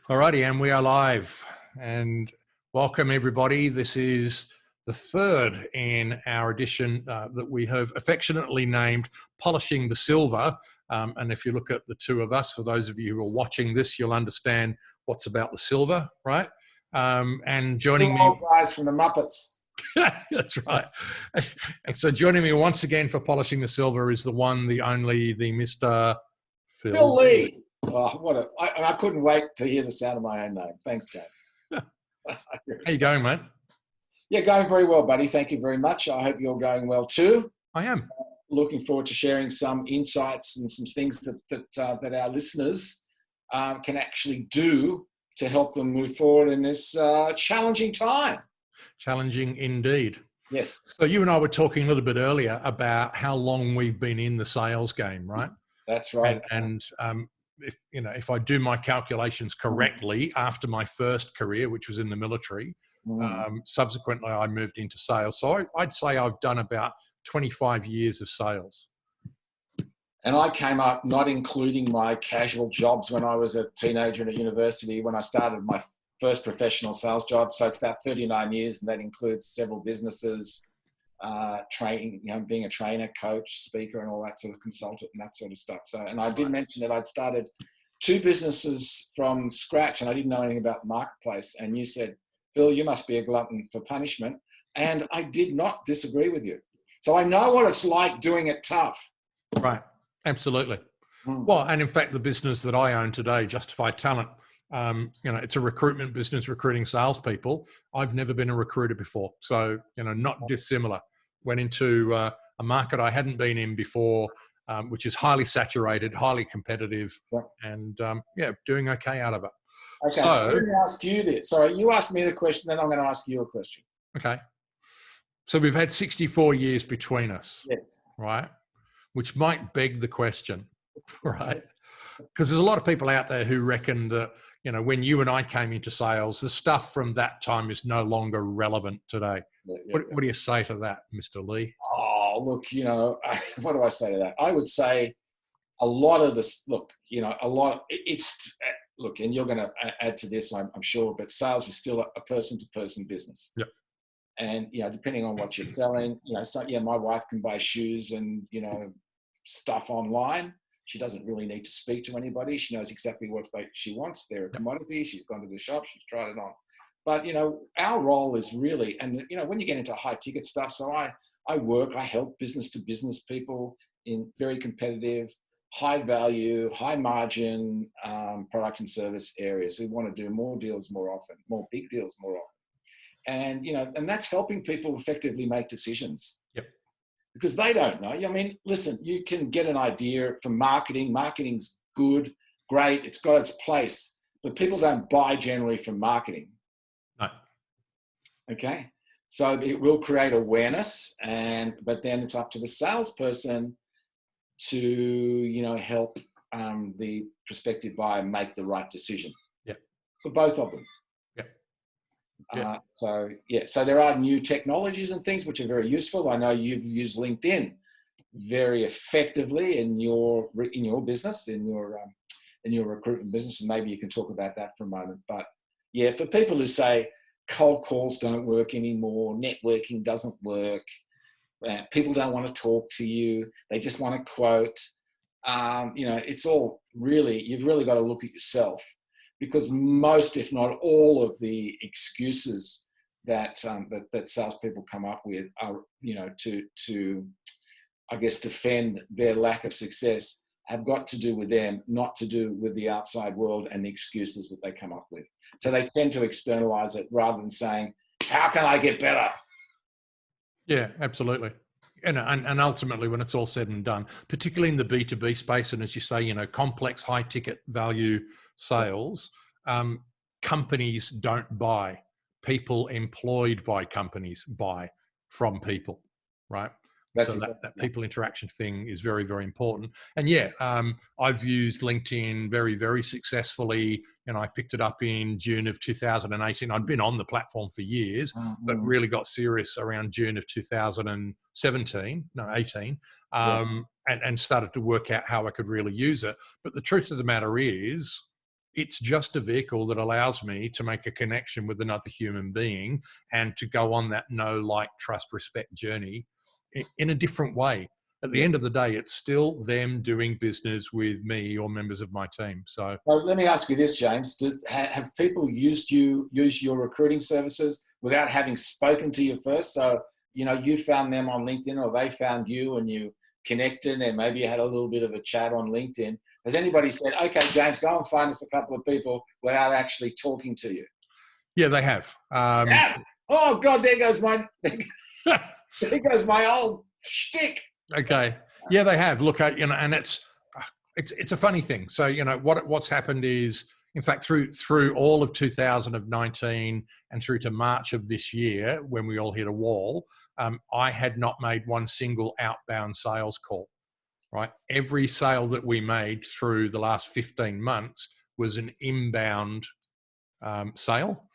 Alrighty, and we are live. And welcome everybody. This is the third in our edition that we have affectionately named Polishing the Silver. And if you look at the two of us, for those of you who are watching this, you'll understand what's about the silver, right? And joining me, old guys from the Muppets. That's right. And so joining me once again for Polishing the Silver is the one, the only, the Mr. Phil Lee. Oh, I couldn't wait to hear the sound of my own name. Thanks, Jane. How you going, mate? Yeah, going very well, buddy. Thank you very much. I hope you're going well too. I am. Looking forward to sharing some insights and some things that our listeners can actually do to help them move forward in this challenging time. Challenging indeed. Yes. So you and I were talking a little bit earlier about how long we've been in the sales game, right? That's right. And if I do my calculations correctly, after my first career, which was in the military, subsequently I moved into sales. So I'd say I've done about 25 years of sales. And I came up not including my casual jobs when I was a teenager and at university when I started my first professional sales job. So it's about 39 years, and that includes several businesses, training, being a trainer, coach, speaker, and all that sort of consultant and that sort of stuff. So, and I did mention that I'd started 2 businesses from scratch and I didn't know anything about the marketplace. And you said, Phil, you must be a glutton for punishment. And I did not disagree with you. So I know what it's like doing it tough. Right. Absolutely. Well, and in fact, the business that I own today, Justified Talent, it's a recruitment business, recruiting salespeople. I've never been a recruiter before. So, not dissimilar. Went into a market I hadn't been in before, which is highly saturated, highly competitive, and doing okay out of it. Okay, so let me ask you this. Sorry, you asked me the question, then I'm going to ask you a question. Okay. So we've had 64 years between us. Yes. Right? Which might beg the question, right? Because there's a lot of people out there who reckon that, when you and I came into sales, the stuff from that time is no longer relevant today. What do you say to that, Mr. Lee? Oh, look, what do I say to that? I would say a lot of this, and you're going to add to this, I'm sure, but sales is still a person-to-person business. Yep. And, depending on what you're selling, my wife can buy shoes and, stuff online. She doesn't really need to speak to anybody. She knows exactly what she wants. They're a commodity. She's gone to the shop. She's tried it on. But, our role is really, and, when you get into high ticket stuff, so I help business to business people in very competitive, high value, high margin product and service areas who want to do more deals more often, more big deals more often. And, and that's helping people effectively make decisions. Yep. Because they don't know. I mean, listen, you can get an idea from marketing. Marketing's good, great. It's got its place. But people don't buy generally from marketing. No. Okay? So it will create awareness, but then it's up to the salesperson to, help the prospective buyer make the right decision. Yeah. For both of them. Yeah. So there are new technologies and things which are very useful. I know you've used LinkedIn very effectively in your business, in your recruitment business, and maybe you can talk about that for a moment. But yeah, for people who say cold calls don't work anymore, networking doesn't work, people don't want to talk to you, they just want to quote. It's all really, you've really got to look at yourself. Because most, if not all, of the excuses that salespeople come up with are, to I guess defend their lack of success, have got to do with them, not to do with the outside world and the excuses that they come up with. So they tend to externalize it rather than saying, "How can I get better?" Yeah, absolutely. And ultimately, when it's all said and done, particularly in the B2B space, and as you say, complex, high ticket value sales, companies don't buy. People employed by companies buy from people, right? So that people interaction thing is very, very important. And I've used LinkedIn very, very successfully. I picked it up in June of 2018. I'd been on the platform for years, but really got serious around June of 2018, and started to work out how I could really use it. But the truth of the matter is, it's just a vehicle that allows me to make a connection with another human being and to go on that know, like, trust, respect journey in a different way. At the end of the day, it's still them doing business with me or members of my team. So Well, let me ask you this, James. Have people used your recruiting services without having spoken to you first? So, you found them on LinkedIn, or they found you and you connected, and maybe you had a little bit of a chat on LinkedIn. Has anybody said, okay, James, go and find us a couple of people without actually talking to you? yeah, they have. Yeah. Oh God, there goes my old shtick. Okay. Yeah, they have. Look, and it's a funny thing. So, what's happened is, in fact, through all of 2019 and through to March of this year, when we all hit a wall, I had not made one single outbound sales call. Right. Every sale that we made through the last 15 months was an inbound sale.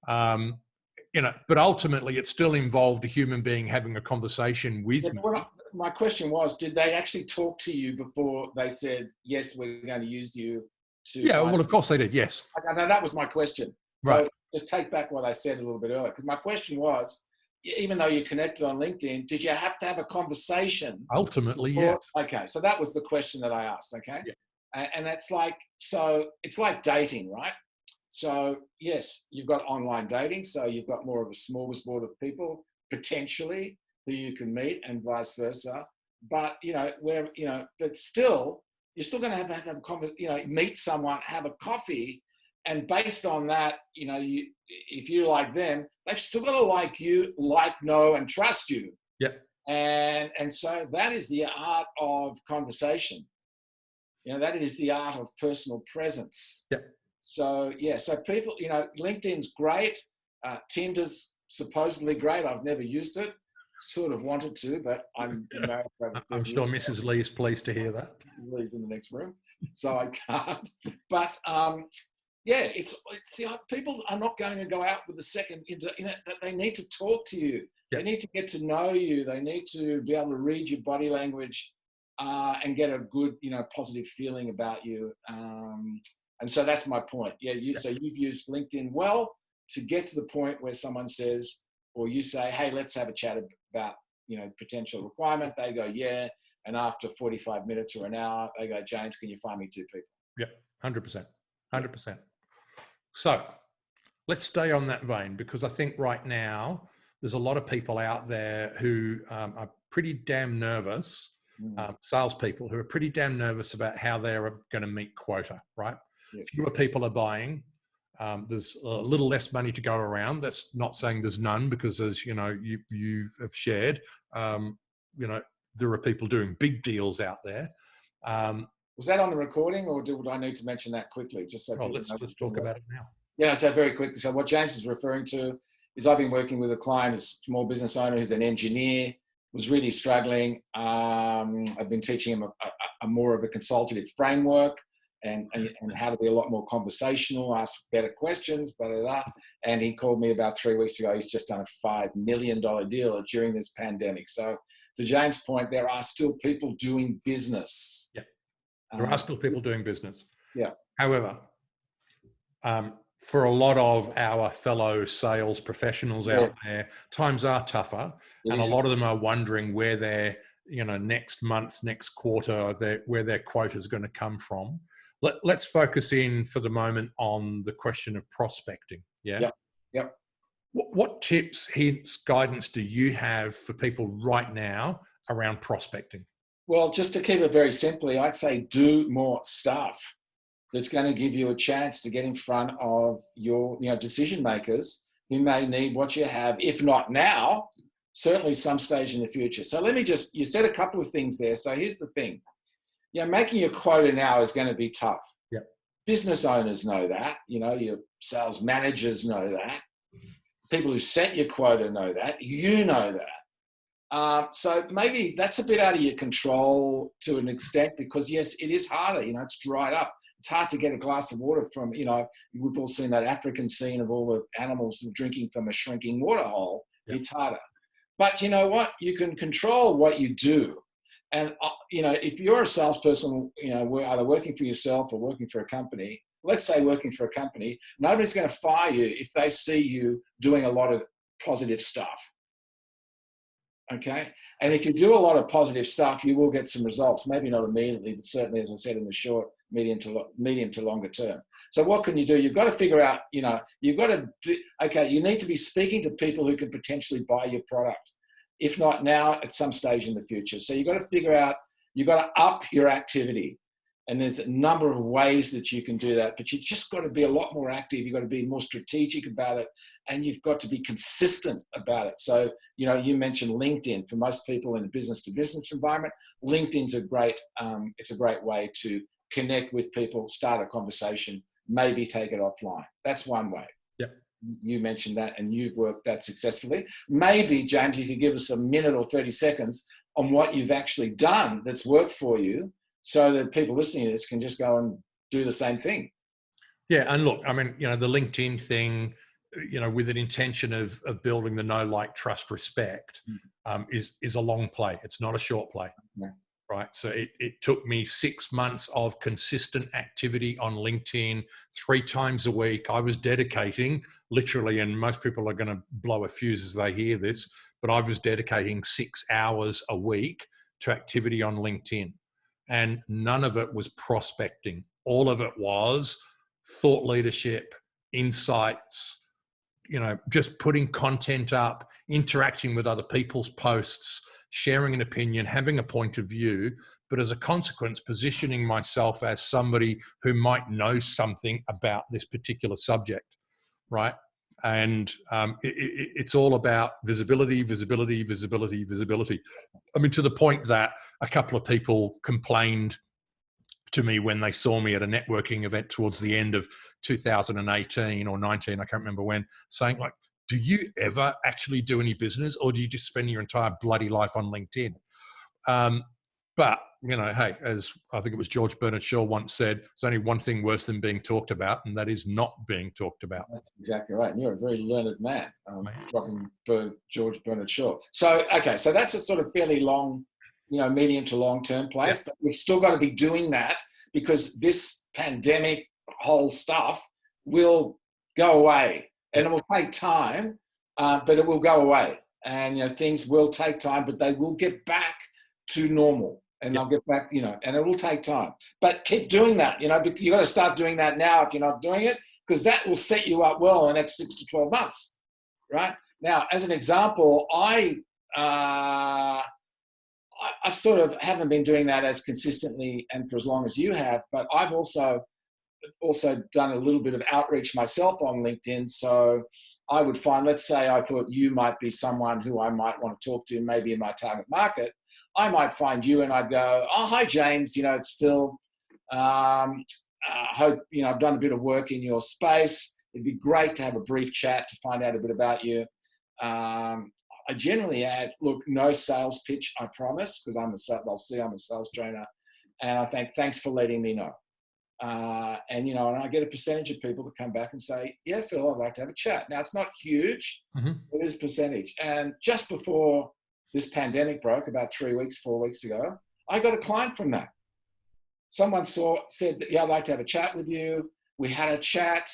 But ultimately it still involved a human being having a conversation with me. My question was, did they actually talk to you before they said, yes, we're going to use you to... Yeah, well, of course they did, yes. No, that was my question. Right. So just take back what I said a little bit earlier, because my question was, even though you connected on LinkedIn, did you have to have a conversation? Ultimately, yes. Okay, so that was the question that I asked, okay? Yeah. And it's like dating, right? So yes, you've got online dating, so you've got more of a smorgasbord of people, potentially, who you can meet, and vice versa. But but still, you're still going to have a conversation. Meet someone, have a coffee, and based on that, if you like them, they've still got to like you, know, and trust you. Yeah. And so that is the art of conversation. That is the art of personal presence. Yeah. So people, LinkedIn's great. Tinder's supposedly great. I've never used it. Sort of wanted to, but I'm married. I'm sure Mrs. Lee is pleased to hear that. Mrs. Lee's in the next room, so I can't. But it's people are not going to go out with the second. That they need to talk to you. Yep. They need to get to know you. They need to be able to read your body language and get a good, positive feeling about you. And so that's my point. So you've used LinkedIn well to get to the point where someone says, or you say, hey, let's have a chat about, potential requirement. They go, yeah. And after 45 minutes or an hour, they go, James, can you find me 2 people? Yeah, 100%. 100%. So let's stay on that vein, because I think right now there's a lot of people out there who are pretty damn nervous, salespeople who are pretty damn nervous about how they're going to meet quota, right? Yeah. Fewer people are buying. There's a little less money to go around. That's not saying there's none, because as you have shared, there are people doing big deals out there. Was that on the recording, or would I need to mention that quickly? Just so let's talk about it now. Yeah, so very quickly. So what James is referring to is I've been working with a client, a small business owner who's an engineer, was really struggling. I've been teaching him a more of a consultative framework and how to be a lot more conversational, ask better questions, blah, blah, blah. And he called me about 3 weeks ago. He's just done a $5 million deal during this pandemic. So to James' point, there are still people doing business. Yeah, there are still people doing business. Yeah. However, for a lot of our fellow sales professionals out there, times are tougher, and a lot of them are wondering where their next month, next quarter, where their quota is going to come from. Let's focus in for the moment on the question of prospecting. Yeah. Yep. What tips, hints, guidance do you have for people right now around prospecting? Well, just to keep it very simply, I'd say do more stuff that's going to give you a chance to get in front of your decision makers who may need what you have, if not now, certainly some stage in the future. So you said a couple of things there. So here's the thing. Making your quota now is going to be tough. Yep. Business owners know that. Your sales managers know that. People who set your quota know that. You know that. So maybe that's a bit out of your control to an extent, because yes, it is harder. It's dried up. It's hard to get a glass of water from, we've all seen that African scene of all the animals drinking from a shrinking water hole. Yep. It's harder. But you know what? You can control what you do. And, if you're a salesperson, we're either working for yourself or working for a company, let's say working for a company, nobody's going to fire you if they see you doing a lot of positive stuff. Okay. And if you do a lot of positive stuff, you will get some results, maybe not immediately, but certainly, as I said, in the short, medium to longer term. So what can you do? You've got to figure out, you've got to you need to be speaking to people who could potentially buy your product. If not now, at some stage in the future. So you've got to figure out, you've got to up your activity. And there's a number of ways that you can do that, but you've just got to be a lot more active. You've got to be more strategic about it, and you've got to be consistent about it. So, you mentioned LinkedIn. For most people in a business-to-business environment, LinkedIn's it's a great way to connect with people, start a conversation, maybe take it offline. That's one way. Yep. You mentioned that, and you've worked that successfully. Maybe, James, you could give us a minute or 30 seconds on what you've actually done that's worked for you, so that people listening to this can just go and do the same thing. Yeah. And look, I mean, the LinkedIn thing, with an intention of building the know, like, trust, respect, is a long play. It's not a short play. No. Right. So it took me 6 months of consistent activity on LinkedIn 3 times a week. I was dedicating literally, and most people are going to blow a fuse as they hear this, but I was dedicating 6 hours a week to activity on LinkedIn. And none of it was prospecting. All of it was thought leadership, insights, just putting content up, interacting with other people's posts, sharing an opinion, having a point of view, but as a consequence, positioning myself as somebody who might know something about this particular subject, right? And it's all about visibility, visibility, visibility, visibility. I mean, to the point that a couple of people complained to me when they saw me at a networking event towards the end of 2018 or 19, I can't remember when, saying, like, do you ever actually do any business, or do you just spend your entire bloody life on LinkedIn? But, hey, as I think it was George Bernard Shaw once said, there's only one thing worse than being talked about, and that is not being talked about. That's exactly right. And you're a very learned man, dropping George Bernard Shaw. So, okay, so that's a sort of fairly long, medium to long-term place, but we've still got to be doing that, because this pandemic whole stuff will go away, and it will take time, but it will go away. And, things will take time, but they will get back to normal, and they'll get back, and it will take time. But keep doing that, you've got to start doing that now if you're not doing it, because that will set you up well in the next 6 to 12 months, right? Now, as an example, I sort of haven't been doing that as consistently and for as long as you have, but I've also done a little bit of outreach myself on LinkedIn. So I would find, let's say I thought you might be someone who I might want to talk to, maybe in my target market. I might find you and I'd go, oh, hi, James, it's Phil. Hope, I've done a bit of work in your space. It'd be great to have a brief chat to find out a bit about you. I generally add, look, no sales pitch, I promise, because they'll see I'm a sales trainer. And I think, thanks for letting me know. And I get a percentage of people to come back and say, yeah, Phil, I'd like to have a chat. Now, it's not huge, it is a percentage. And just before this pandemic broke, about 4 weeks ago, I got a client from that. Someone said that, yeah, I'd like to have a chat with you. We had a chat.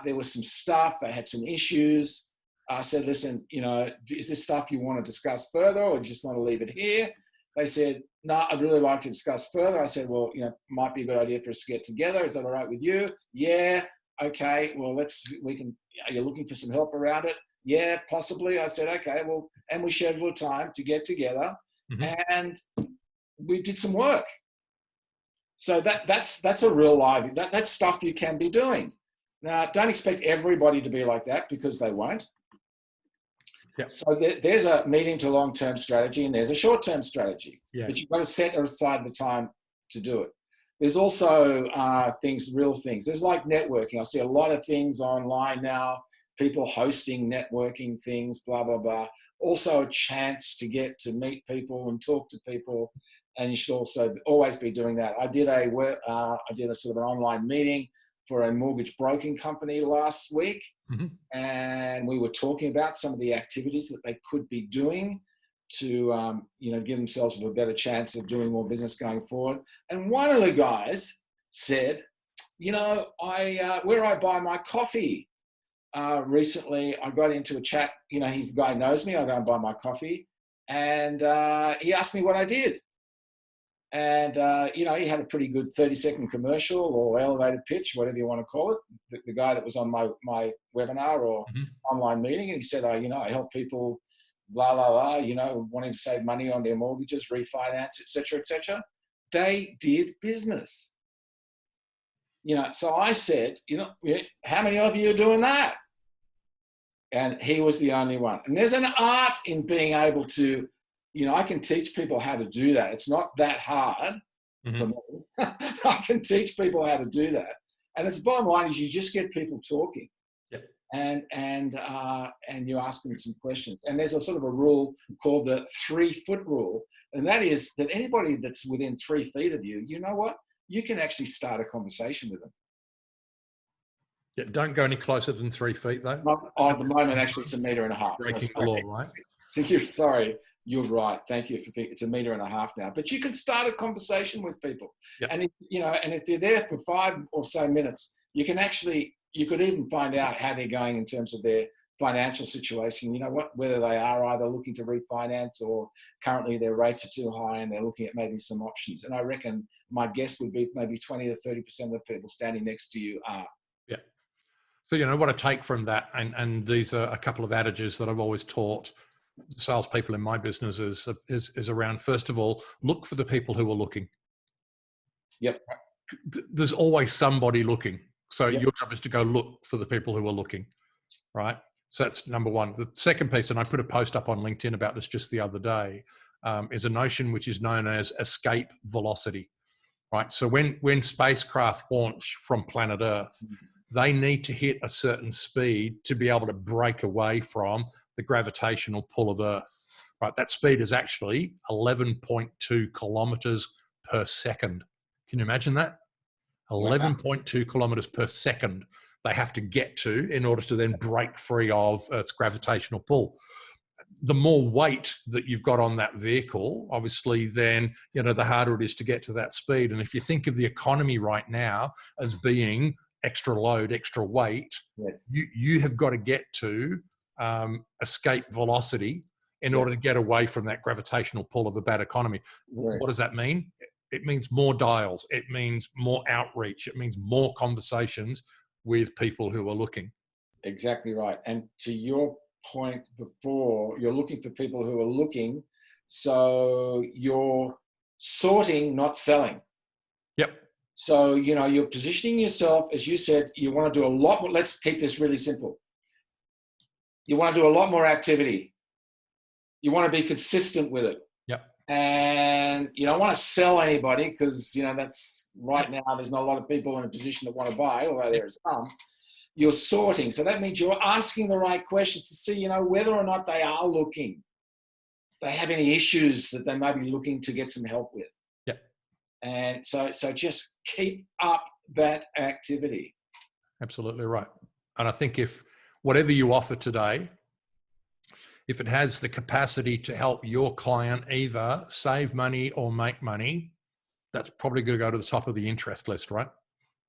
There was some stuff. They had some issues. I said, listen, is this stuff you want to discuss further, or do you just want to leave it here? They said, no, I'd really like to discuss further. I said, well, might be a good idea for us to get together. Is that all right with you? Yeah. Okay. Well, are you looking for some help around it? Yeah, possibly. I said, okay, well, and we scheduled a time to get together, and we did some work. So that's a real live, that's stuff you can be doing. Now, don't expect everybody to be like that, because they won't. Yep. So there's a medium to long-term strategy, and there's a short-term strategy. Yeah. But you've got to set aside the time to do it. There's also real things. There's like networking. I see a lot of things online now, people hosting networking things, blah, blah, blah. Also a chance to get to meet people and talk to people. And you should also always be doing that. I did a sort of an online meeting for a mortgage broking company last week. And we were talking about some of the activities that they could be doing. to give themselves a better chance of doing more business going forward. And one of the guys said, where I buy my coffee. Recently, I got into a chat. He's the guy who knows me. I go and buy my coffee, and he asked me what I did. And he had a pretty good 30-second commercial or elevated pitch, whatever you want to call it. The guy that was on my webinar or online meeting, and he said, I help people, blah blah blah. Wanting to save money on their mortgages, refinance, etc., etc. They did business. So I said, how many of you are doing that? And he was the only one. And there's an art in being able to, I can teach people how to do that. It's not that hard for me. I can teach people how to do that. And the bottom line is you just get people talking. Yep. And you ask them some questions. And there's a sort of a rule called the 3-foot rule. And that is that anybody that's within 3 feet of you, you know what? You can actually start a conversation with them. Yeah, don't go any closer than 3 feet, though. At the moment, actually, it's 1.5 meters. Breaking the law, right? Sorry, you're right. Thank you. It's 1.5 meters now. But you can start a conversation with people. Yep. And if you're there for 5 or so minutes, you could even find out how they're going in terms of their financial situation. Whether they are either looking to refinance or currently their rates are too high and they're looking at maybe some options. And I reckon my guess would be maybe 20 to 30% of the people standing next to you are. Yeah. So, what I take from that, and these are a couple of adages that I've always taught salespeople in my business is around, first of all, look for the people who are looking. Yep. There's always somebody looking. So Yep. Your job is to go look for the people who are looking, right? So that's number one. The second piece, and I put a post up on LinkedIn about this just the other day, is a notion which is known as escape velocity, right? So when spacecraft launch from planet Earth, they need to hit a certain speed to be able to break away from the gravitational pull of Earth, right? That speed is actually 11.2 kilometers per second. Can you imagine that? 11.2 kilometers per second they have to get to in order to then break free of Earth's gravitational pull. The more weight that you've got on that vehicle, obviously, then, the harder it is to get to that speed. And if you think of the economy right now as being extra load, extra weight, yes, you have got to get to escape velocity in order to get away from that gravitational pull of a bad economy. Right. What does that mean? It means more dials. It means more outreach. It means more conversations with people who are looking. Exactly right. And to your point before, you're looking for people who are looking. So you're sorting, not selling. Yep. So, you're positioning yourself, as you said, you want to do a lot more. Let's keep this really simple. You want to do a lot more activity. You want to be consistent with it. Yep. And you don't want to sell anybody because, that's right now, there's not a lot of people in a position that want to buy, although there are some. You're sorting. So that means you're asking the right questions to see, whether or not they are looking. They have any issues that they may be looking to get some help with. Yep. And so just keep up that activity. Absolutely right. And I think if whatever you offer today, if it has the capacity to help your client either save money or make money, that's probably going to go to the top of the interest list, right?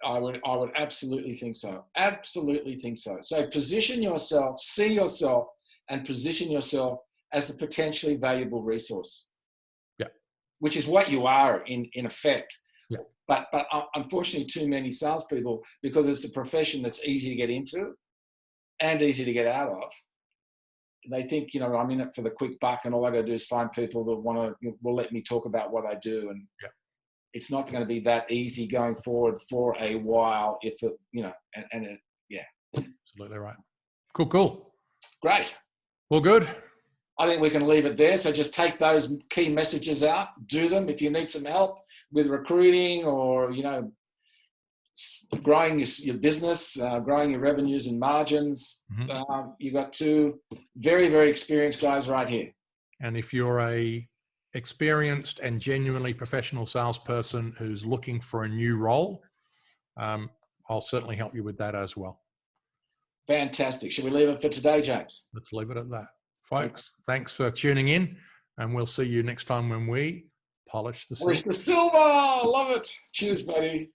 I would absolutely think so. Absolutely think so. So position yourself, see yourself, and position yourself as a potentially valuable resource. Yeah. Which is what you are in effect. Yeah. But unfortunately, too many salespeople, because it's a profession that's easy to get into and easy to get out of, they think, I'm in it for the quick buck, and all I got to do is find people that will let me talk about what I do. And yeah. It's not going to be that easy going forward for a while if it, yeah. Absolutely right. Cool. Great. Well, good. I think we can leave it there. So just take those key messages out, do them. If you need some help with recruiting or, growing your business, growing your revenues and margins, you've got two very, very experienced guys right here. And if you're a experienced and genuinely professional salesperson who's looking for a new role, I'll certainly help you with that as well. Fantastic. Should we leave it for today, James? Let's leave it at that. Folks, thanks for tuning in. And we'll see you next time when we polish the silver. Polish the silver. Love it. Cheers, buddy.